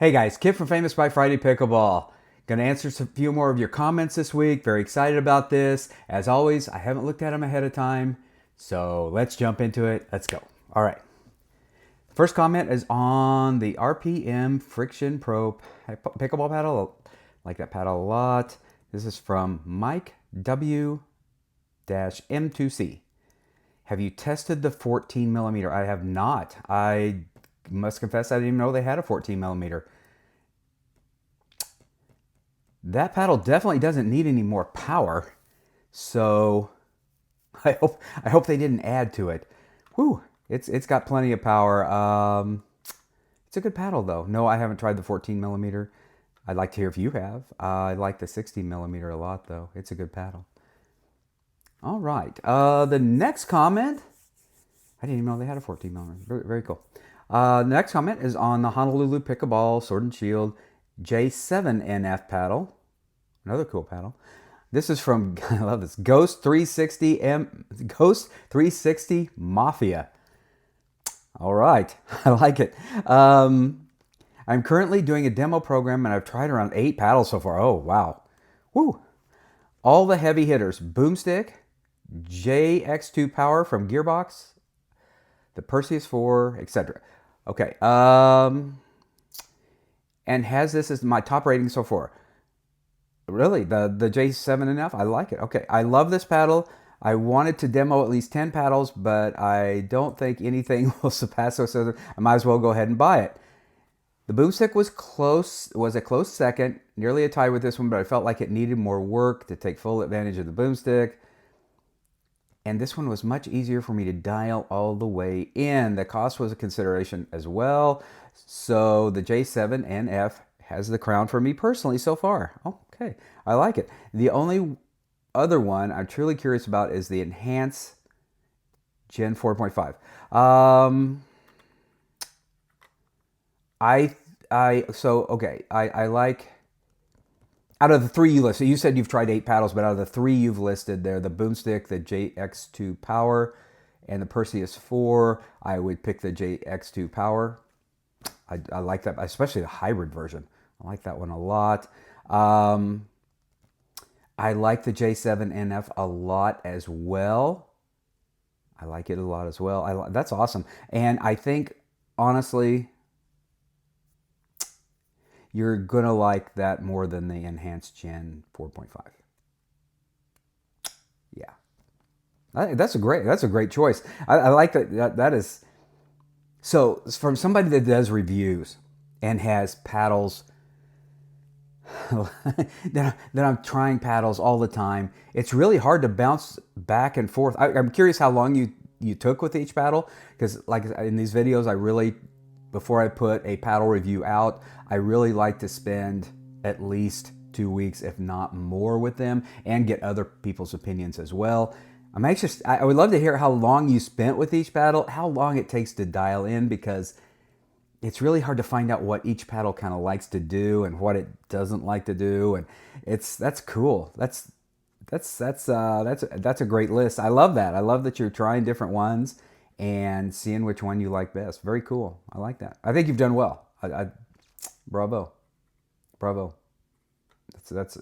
Hey guys, Kip from Famous by Friday Pickleball. Gonna answer a few more of your comments this week. Very excited about this. As always, I haven't looked at them ahead of time, so let's jump into it. Let's go. All right. First comment is on the RPM Friction Pro Pickleball paddle. I like that paddle a lot. This is from Mike W-M2C. Have you tested the 14 millimeter? I have not. I must confess I didn't even know they had a 14 millimeter. That paddle definitely doesn't need any more power, so I hope they didn't add to it. Whew, it's got plenty of power. It's a good paddle though. No, I haven't tried the 14 millimeter. I'd like to hear if you have. I like the 16 millimeter a lot though. It's a good paddle. All right. The next comment, I didn't even know they had a 14 millimeter. Very, very cool. The next comment is on the Honolulu Pickleball Sword and Shield J7NF paddle. Another cool paddle. This is from, I love this, Ghost 360 Mafia. All right, I like it. I'm currently doing a demo program and I've tried around 8 paddles so far. Oh, wow. Woo. All the heavy hitters, Boomstick, JX2 Power from Gearbox, the Perseus 4, etc. Okay, and has this as my top rating so far. Really, the J7NF, I like it. Okay, I love this paddle. I wanted to demo at least 10 paddles, but I don't think anything will surpass those. So I might as well go ahead and buy it. The Boomstick was a close second, nearly a tie with this one, but I felt like it needed more work to take full advantage of the Boomstick. And this one was much easier for me to dial all the way in. The cost was a consideration as well. So the J7NF has the crown for me personally so far. Okay, I like it. The only other one I'm truly curious about is the Enhance Gen 4.5. I like, out of the 3 you listed, you said you've tried 8 paddles, but out of the 3 you've listed there, the Boomstick, the JX2 Power, and the Perseus 4, I would pick the JX2 Power. I like that, especially the hybrid version. I like that one a lot. I like the J7NF a lot as well. I like it a lot as well. That's awesome. And I think, honestly, you're going to like that more than the Enhanced Gen 4.5. Yeah. That's a great choice. I like that. That is, so from somebody that does reviews and has paddles that I'm trying paddles all the time, it's really hard to bounce back and forth. I'm curious how long you took with each paddle, because like in these videos, before I put a paddle review out, I really like to spend at least 2 weeks, if not more, with them and get other people's opinions as well. I'm anxious. I would love to hear how long you spent with each paddle, how long it takes to dial in, because it's really hard to find out what each paddle kind of likes to do and what it doesn't like to do, and that's cool. That's a great list. I love that. I love that you're trying different ones and seeing which one you like best. Very cool. I like that. I think you've done well. Bravo, bravo.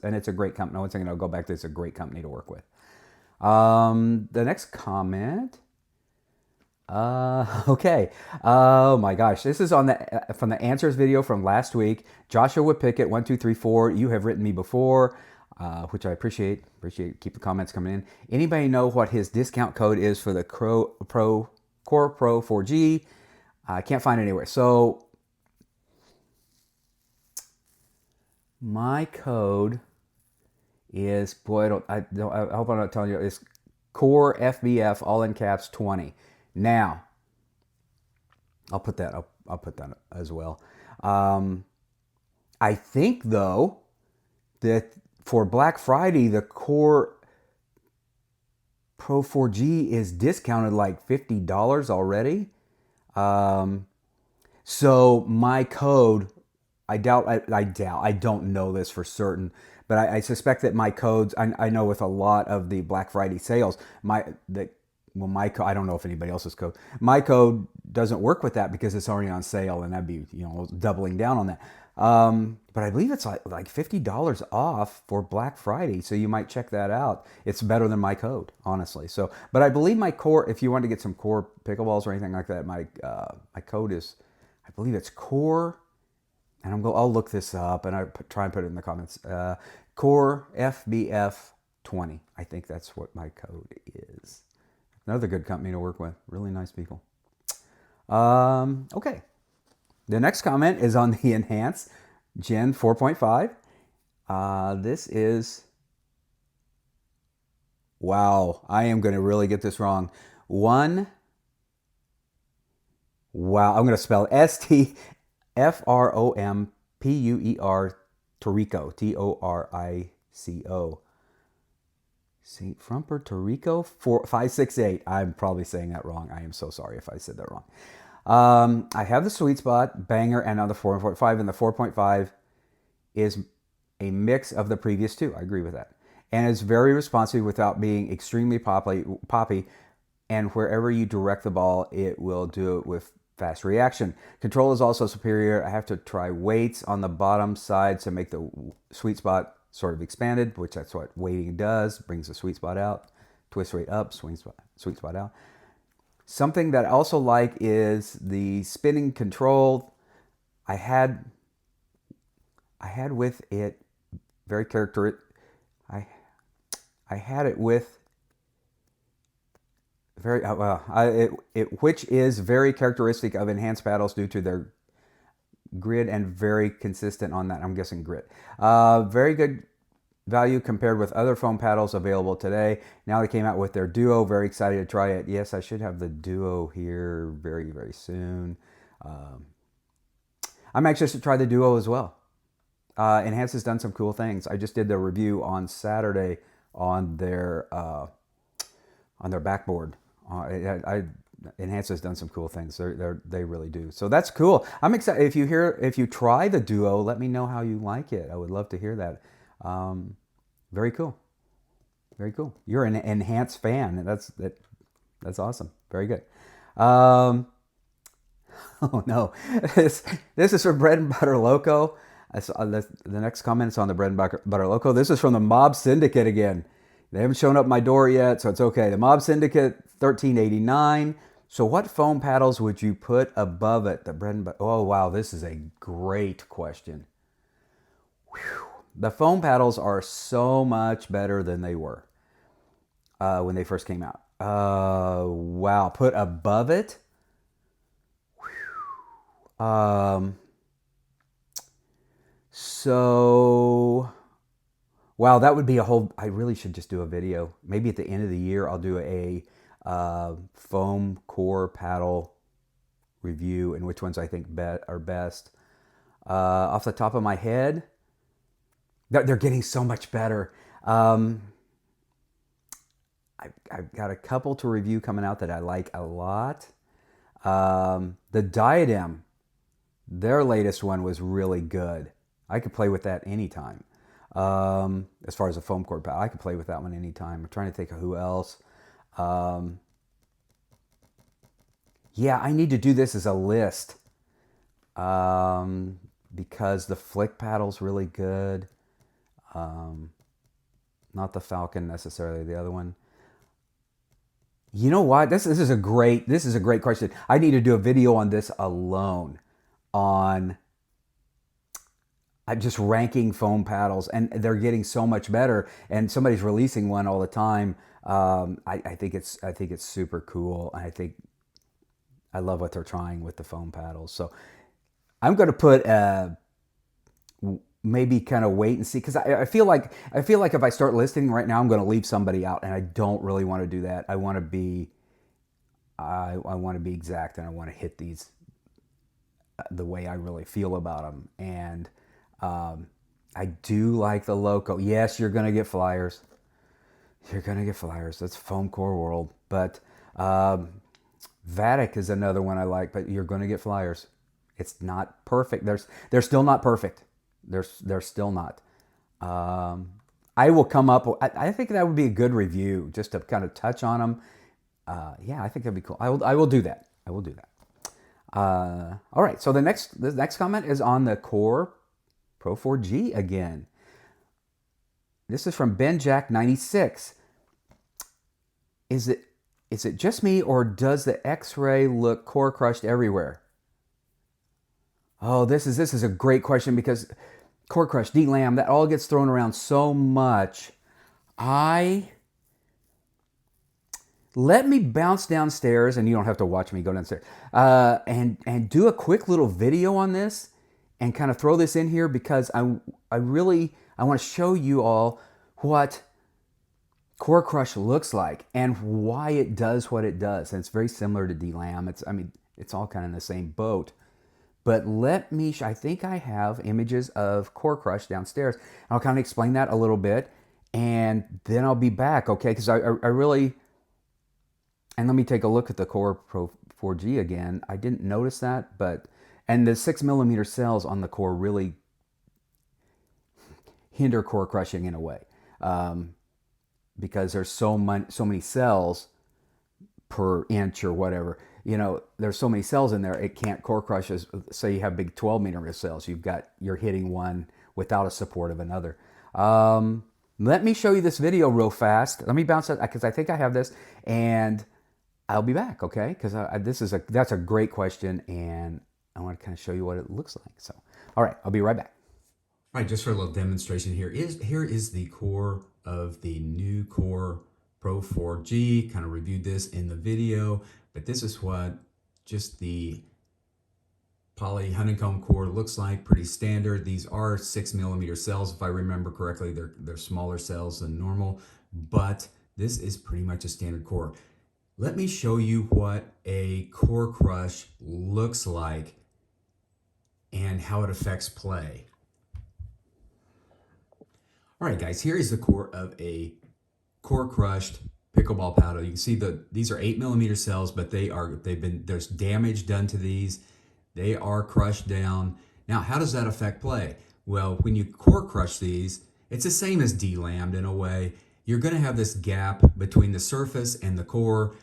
And it's a great company. Once again, I'll go back to, it's a great company to work with. The next comment. Okay. Oh my gosh, this is on from the answers video from last week. Joshua Pickett 1234. You have written me before, which I appreciate. Keep the comments coming in. Anybody know what his discount code is for the Core Pro 4G? I can't find it anywhere. So my code is, boy, I hope I'm not telling you, it's Core FBF all in caps 20. Now, I'll put that up. I'll put that up as well. I think though that for Black Friday, the Core Pro 4G is discounted like $50 already. So my code, I don't know this for certain, but I suspect that my codes, I know with a lot of the Black Friday sales, well, my code, I don't know if anybody else's code, my code doesn't work with that because it's already on sale, and that'd be, doubling down on that. But I believe it's like $50 off for Black Friday, so you might check that out. It's better than my code, honestly. So, but I believe my core, if you want to get some core pickleballs or anything like that, my code is, I believe it's core, and I'll look this up and try and put it in the comments. Core FBF 20. I think that's what my code is. Another good company to work with. Really nice people. Okay. The next comment is on the Enhance Gen 4.5. This is, wow, I am going to really get this wrong. I'm going to spell STFROMPUER Torico, Torico. From Puerto Rico, 568. I'm probably saying that wrong. I am so sorry if I said that wrong. I have the Sweet Spot, Banger, and now the 4.5, and the 4.5 is a mix of the previous two. I agree with that. And it's very responsive without being extremely poppy, and wherever you direct the ball, it will do it with fast reaction. Control is also superior. I have to try weights on the bottom side to make the Sweet Spot sort of expanded, which that's what weighting does, brings the Sweet Spot out. Twist rate up, sweet spot out. Something that I also like is the spinning control. I had with it very characteristic. I had it with very which is very characteristic of enhanced paddles due to their grid and very consistent on that. I'm guessing grit. Very good value compared with other foam paddles available today. Now they came out with their Duo. Very excited to try it. Yes, I should have the Duo here very, very soon. I'm anxious to try the Duo as well. Enhance has done some cool things. I just did the review on Saturday on their backboard. Enhance has done some cool things. They really do. So that's cool. I'm excited. If you try the Duo, let me know how you like it. I would love to hear that. Very cool. Very cool. You're an Enhance fan. That's awesome. Very good. Oh no, this is from Bread and Butter Loco. The next comment is on the Bread and Butter Loco. This is from the Mob Syndicate again. They haven't shown up my door yet, so it's okay. The Mob Syndicate, $13.89. So what foam paddles would you put above it? The Bread and Butter. Oh wow, this is a great question. Whew. The foam paddles are so much better than they were when they first came out. Wow, put above it. So, wow, that would be a whole. I really should just do a video. Maybe at the end of the year, I'll do a foam core paddle review and which ones I think are best. Off the top of my head, they're getting so much better. I've got a couple to review coming out that I like a lot. The Diadem, their latest one was really good. I could play with that anytime. As far as a foam core paddle, I could play with that one anytime. I'm trying to think of who else. Yeah, I need to do this as a list because the Flick paddle's really good. Not the Falcon necessarily, the other one. You know what? This is a great question. I need to do a video on this alone, on just ranking foam paddles, and they're getting so much better. And somebody's releasing one all the time. I think it's super cool. I love what they're trying with the foam paddles. So I'm going to put maybe kind of wait and see, because I feel like if I start listing right now, I'm going to leave somebody out, and I don't really want to do that. I want to be exact, and I want to hit these the way I really feel about them. And I do like the Loco. Yes, you're going to get flyers. You're going to get flyers. That's foam core world. But Vatic is another one I like, but you're going to get flyers. It's not perfect. They're still not perfect. They're still not. I will come up. I think that would be a good review, just to kind of touch on them Yeah, I think that'd be cool. I will do that. I will do that. All right. So the next comment is on the Core Pro 4G again. This is from Ben Jack 96. Is it just me, or does the X-ray look core crushed everywhere? Oh, this is a great question, because core crush, D-lam, that all gets thrown around so much. I Let me bounce downstairs, and you don't have to watch me go downstairs, and do a quick little video on this, and kind of throw this in here, because I want to show you all what core crush looks like and why it does what it does. And it's very similar to D-lam. It's all kind of in the same boat. But I think I have images of core crush downstairs. I'll kind of explain that a little bit, and then I'll be back, okay? Because I really, and let me take a look at the Core Pro 4G again. I didn't notice that, and the 6mm cells on the core really hinder core crushing in a way, because there's so many cells per inch or whatever. There's so many cells in there, it can't core crush. Say you have big 12mm cells, you're hitting one without a support of another. Let me show you this video real fast. Let me bounce it, because I think I have this, and I'll be back, okay? Because that's a great question, and I want to kind of show you what it looks like. So, all right, I'll be right back. All right, just for a little demonstration here is the core of the new Core Pro 4G. Kind of reviewed this in the video, but this is what just the poly honeycomb core looks like. Pretty standard. These are 6mm cells, if I remember correctly. They're smaller cells than normal, but this is pretty much a standard core. Let me show you what a core crush looks like and how it affects play. All right, guys, here is the core of a core crushed pickleball paddle. You can see these are 8mm cells, but there's damage done to these. They are crushed down. Now, how does that affect play? Well, when you core crush these, it's the same as D-lammed in a way. You're going to have this gap between the surface and the core.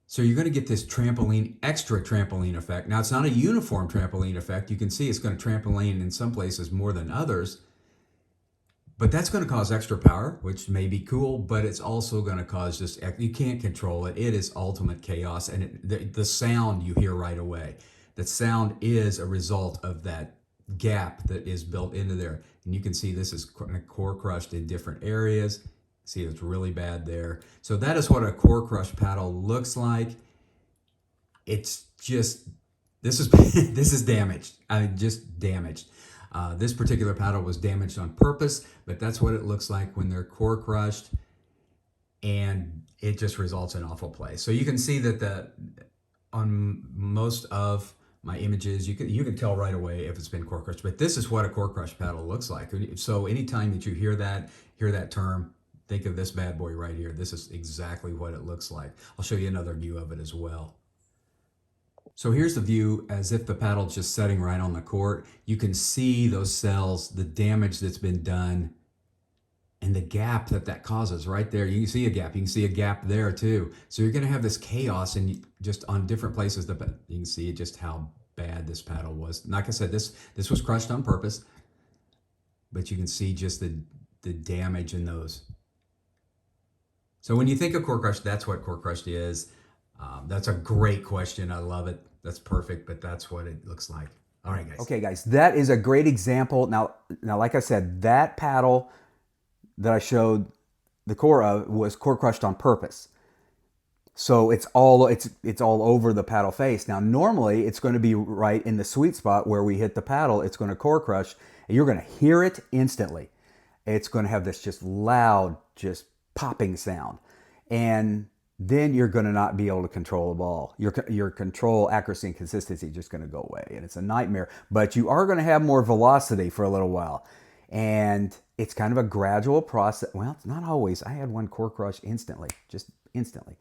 So you're going to get this extra trampoline effect. Now, it's not a uniform trampoline effect. You can see it's going to trampoline in some places more than others. But that's going to cause extra power, which may be cool, but it's also going to cause you can't control it. It is ultimate chaos. And the sound you hear right away, that sound is a result of that gap that is built into there. And you can see this is core crushed in different areas. See, it's really bad there. So that is what a core crush paddle looks like. It's just, this is damaged. Just damaged. This particular paddle was damaged on purpose, but that's what it looks like when they're core crushed, and it just results in awful play. So you can see that on most of my images, you can tell right away if it's been core crushed. But this is what a core crush paddle looks like. So anytime that you hear that term, think of this bad boy right here. This is exactly what it looks like. I'll show you another view of it as well. So here's the view as if the paddle's just sitting right on the court. You can see those cells, the damage that's been done, and the gap that causes right there. You can see a gap. You can see a gap there too. So you're going to have this chaos, and just on different places. You can see just how bad this paddle was. Like I said, this was crushed on purpose, but you can see just the damage in those. So when you think of core crush, that's what core crushed is. That's a great question. I love it. That's perfect, but that's what it looks like. All right, guys. Okay, guys, that is a great example. Now, like I said, that paddle that I showed the core of was core crushed on purpose. So it's all over the paddle face. Now, normally it's going to be right in the sweet spot where we hit the paddle. It's going to core crush, and you're going to hear it instantly. It's going to have this just loud, just popping sound, and then you're going to not be able to control the ball. Your control, accuracy, and consistency is just going to go away, and it's a nightmare. But you are going to have more velocity for a little while, and it's kind of a gradual process. Well, it's not always. I had one core crush instantly, just instantly.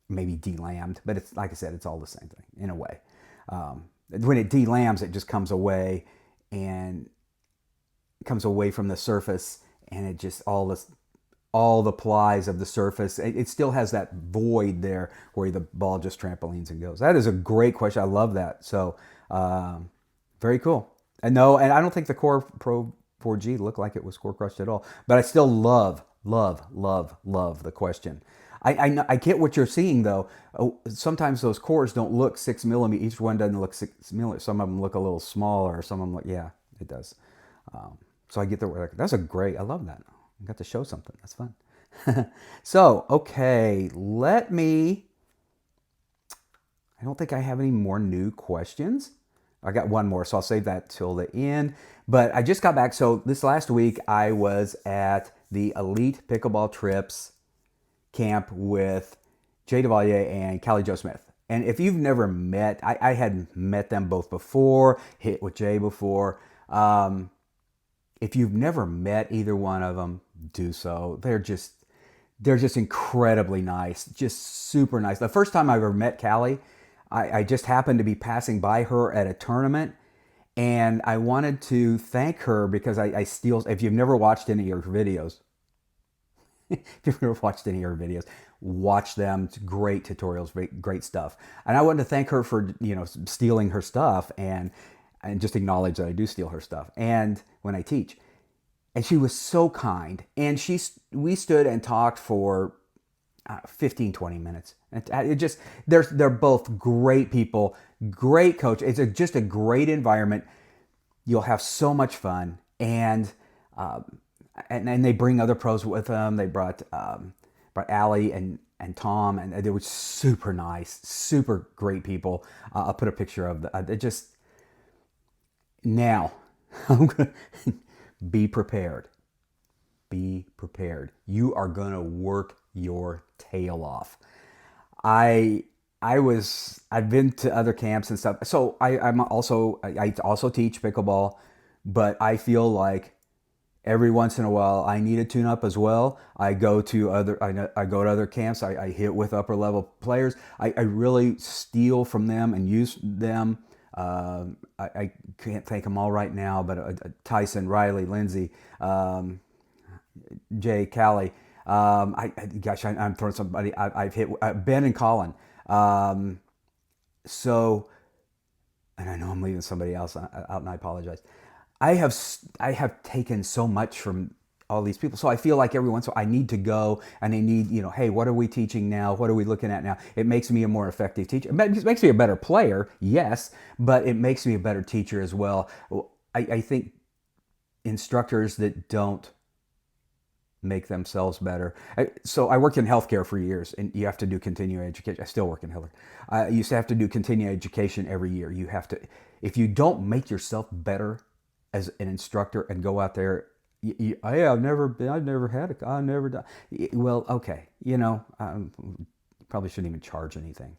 Maybe D-lammed, but it's like I said, it's all the same thing in a way. When it D-lams, it just comes away and comes away from the surface, and it just all all the plies of the surface. It still has that void there where the ball just trampolines and goes. That is a great question. I love that. So very cool. And no, and I don't think the Core Pro 4G looked like it was core crushed at all. But I still love the question. I get what you're seeing though. Sometimes those cores don't look 6 millimeter. Each one doesn't look 6 millimeter. Some of them look a little smaller. Some of them look, yeah, it does. So I get the, that's a great, I love that. I got to show something. That's fun. So, okay, I don't think I have any more new questions. I got one more, so I'll save that till the end. But I just got back. So this last week, I was at the Elite Pickleball Trips camp with Jay Devilliers and Callie Joe Smith. And if you've never met, I had met them both before, hit with Jay before. If you've never met either one of them, do so. They're just incredibly nice, just super nice. The first time I ever met Callie, I just happened to be passing by her at a tournament, and I wanted to thank her because I steal. If you've never watched any of her videos, watch them. It's great tutorials, great stuff. And I wanted to thank her for stealing her stuff and just acknowledge that I do steal her stuff and when I teach. And she was so kind, and we stood and talked for 15, 20 minutes. It just, they're both great people, great coach. It's just a great environment. You'll have so much fun, and they bring other pros with them. They brought Allie and Tom, and they were super nice, super great people. I'll put a picture of it. Just now, I'm gonna be prepared. Be prepared. You are gonna work your tail off. I've been to other camps and stuff. So I also teach pickleball, but I feel like every once in a while I need a tune up as well. I go to other camps. I hit with upper level players. I really steal from them and use them. I can't thank them all right now, but Tyson, Riley, Lindsay, Jay, Callie. I'm throwing somebody. I've hit Ben and Colin. So, and I know I'm leaving somebody else out, and I apologize. I have taken so much from all these people, so I feel like every once in a while I need to go, and I need, hey, what are we teaching now? What are we looking at now? It makes me a more effective teacher. It makes me a better player, yes, but it makes me a better teacher as well. I think instructors that don't make themselves better. So I worked in healthcare for years, and you have to do continuing education. I still work in healthcare. I used to have to do continuing education every year. You have to, if you don't make yourself better as an instructor and go out there, I've never had it. I've never done. Well, okay, probably shouldn't even charge anything.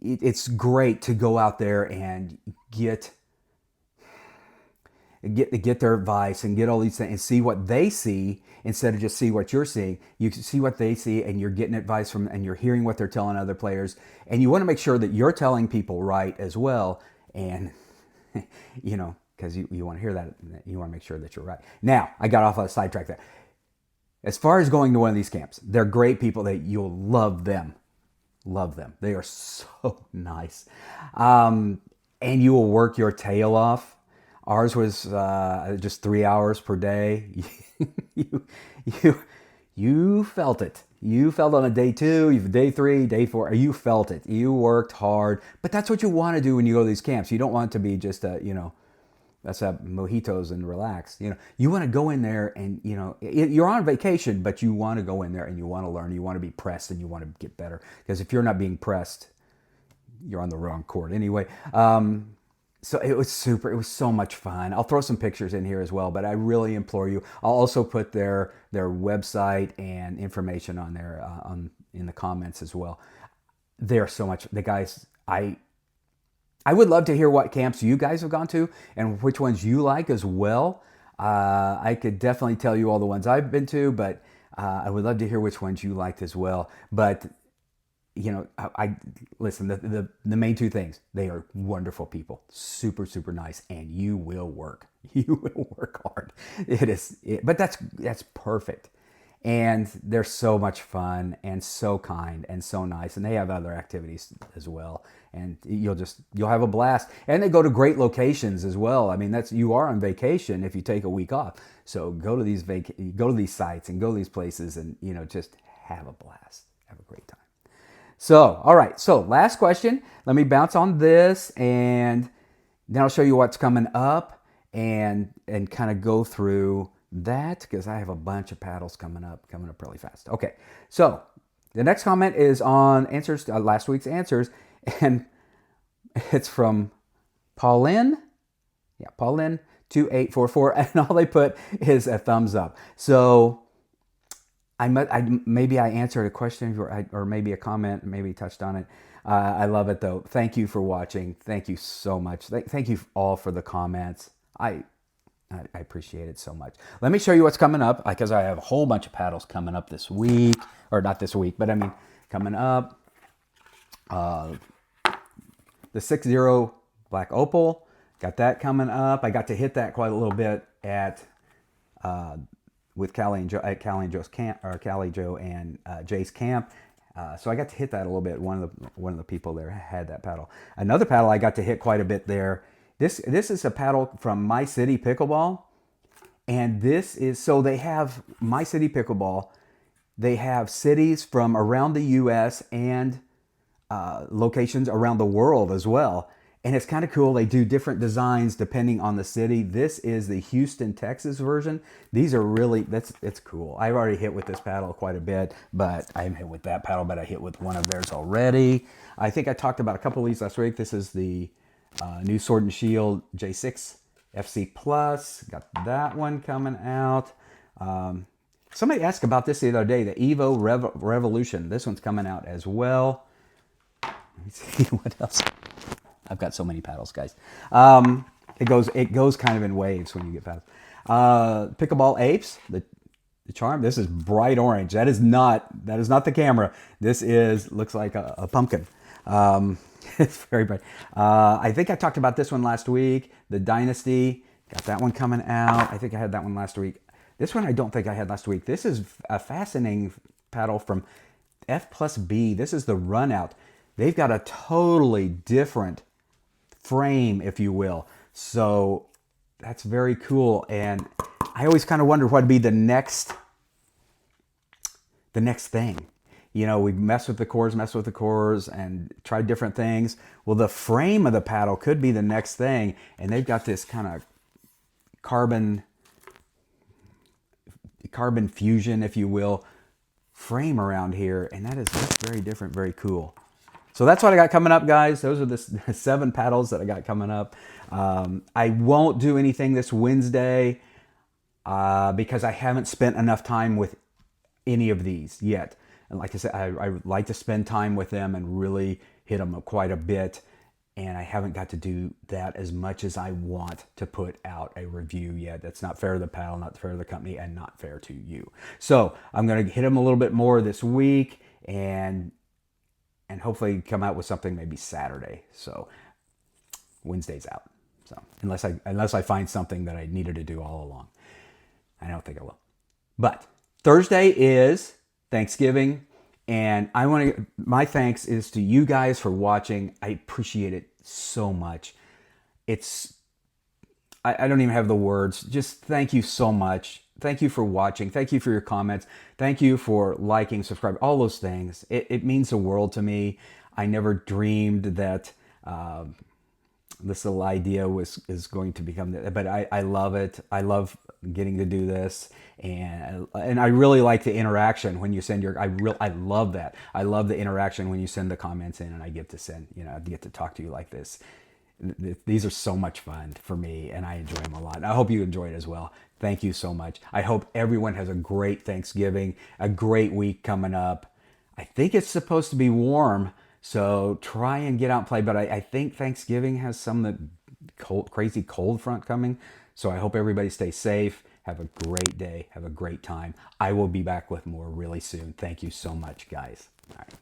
It's great to go out there and get their advice and get all these things and see what they see instead of just see what you're seeing. You see what they see, and you're getting advice from, and you're hearing what they're telling other players, and you want to make sure that you're telling people right as well. And because you want to hear that, you want to make sure that you're right. Now, I got off on a sidetrack there. As far as going to one of these camps, they're great people. That you'll love them. Love them. They are so nice, and you will work your tail off. Ours was just 3 hours per day. You felt it. You felt on a day 2, day 3, day 4. You felt it. You worked hard. But that's what you want to do when you go to these camps. You don't want it to be just let's have mojitos and relax. You want to go in there and you're on vacation, but you want to go in there and you want to learn. You want to be pressed and you want to get better. Because if you're not being pressed, you're on the wrong court anyway. So it was so much fun. I'll throw some pictures in here as well, but I really implore you. I'll also put their website and information on there in the comments as well. They're so much, the guys, I would love to hear what camps you guys have gone to and which ones you like as well. I could definitely tell you all the ones I've been to, but I would love to hear which ones you liked as well. But I listen, the main 2 things, they are wonderful people, super, super nice, and you will work You will work hard. But that's perfect. And they're so much fun and so kind and so nice, and they have other activities as well. And you'll have a blast. And they go to great locations as well. I mean, you are on vacation if you take a week off. So go to these sites and go to these places, and just have a blast. Have a great time. So, all right. So, last question. Let me bounce on this, and then I'll show you what's coming up, and kind of go through that, because I have a bunch of paddles coming up really fast. Okay. So, the next comment is on answers last week's answers, and it's from Pauline. Yeah, Pauline 2844, and all they put is a thumbs up. So maybe I answered a question or maybe a comment, maybe touched on it. I love it though. Thank you for watching. Thank you so much. Thank you all for the comments. I appreciate it so much. Let me show you what's coming up, because I have a whole bunch of paddles coming up this week, or not this week, but I mean coming up. The 6-0 Black Opal, got that coming up. I got to hit that quite a little bit with Callie and Joe at Callie and Joe's camp, or Callie, Joe, and Jay's camp. So I got to hit that a little bit. One of the people there had that paddle. Another paddle I got to hit quite a bit there. This is a paddle from My City Pickleball, and so they have My City Pickleball. They have cities from around the U.S. and locations around the world as well. And it's kind of cool. They do different designs depending on the city. This is the Houston, Texas version. These are really, it's cool. I've already hit with this paddle quite a bit, but I haven't hit with that paddle, but I hit with one of theirs already. I think I talked about a couple of these last week. This is the new Sword and Shield J6 FC Plus. Got that one coming out. Somebody asked about this the other day, the Evo Revolution. This one's coming out as well. Let me see what else. I've got so many paddles, guys. It goes kind of in waves when you get paddles. Pickleball Apes, the charm. This is bright orange. That is not the camera. This looks like a pumpkin. It's very bright. I think I talked about this one last week. The Dynasty, got that one coming out. I think I had that one last week. This one I don't think I had last week. This is a fascinating paddle from F+B. This is the Run Out. They've got a totally different frame, if you will. So that's very cool. And I always kind of wonder what would be the next thing. We messed with the cores and tried different things. Well, the frame of the paddle could be the next thing. And they've got this kind of carbon fusion, if you will, frame around here. And that's very different, very cool. So that's what I got coming up, guys. Those are the 7 paddles that I got coming up. I won't do anything this Wednesday because I haven't spent enough time with any of these yet. And like I said, I like to spend time with them and really hit them quite a bit. And I haven't got to do that as much as I want to put out a review yet. That's not fair to the paddle, not fair to the company, and not fair to you. So I'm going to hit them a little bit more this week, and hopefully come out with something maybe Saturday. So Wednesday's out. So unless I find something that I needed to do all along. I don't think I will. But Thursday is Thanksgiving, and my thanks is to you guys for watching. I appreciate it so much. I don't even have the words. Just thank you so much. Thank you for watching. Thank you for your comments. Thank you for liking, subscribing, all those things. It means the world to me. I never dreamed that this little idea is going to become that, but I love it. I love getting to do this, and I really like the interaction when you send I love that. I love the interaction when you send the comments in, and I get to talk to you like this. These are so much fun for me, and I enjoy them a lot. I hope you enjoy it as well. Thank you so much. I hope everyone has a great Thanksgiving, a great week coming up. I think it's supposed to be warm, so try and get out and play. But I think Thanksgiving has some crazy cold front coming. So I hope everybody stays safe. Have a great day. Have a great time. I will be back with more really soon. Thank you so much, guys. All right.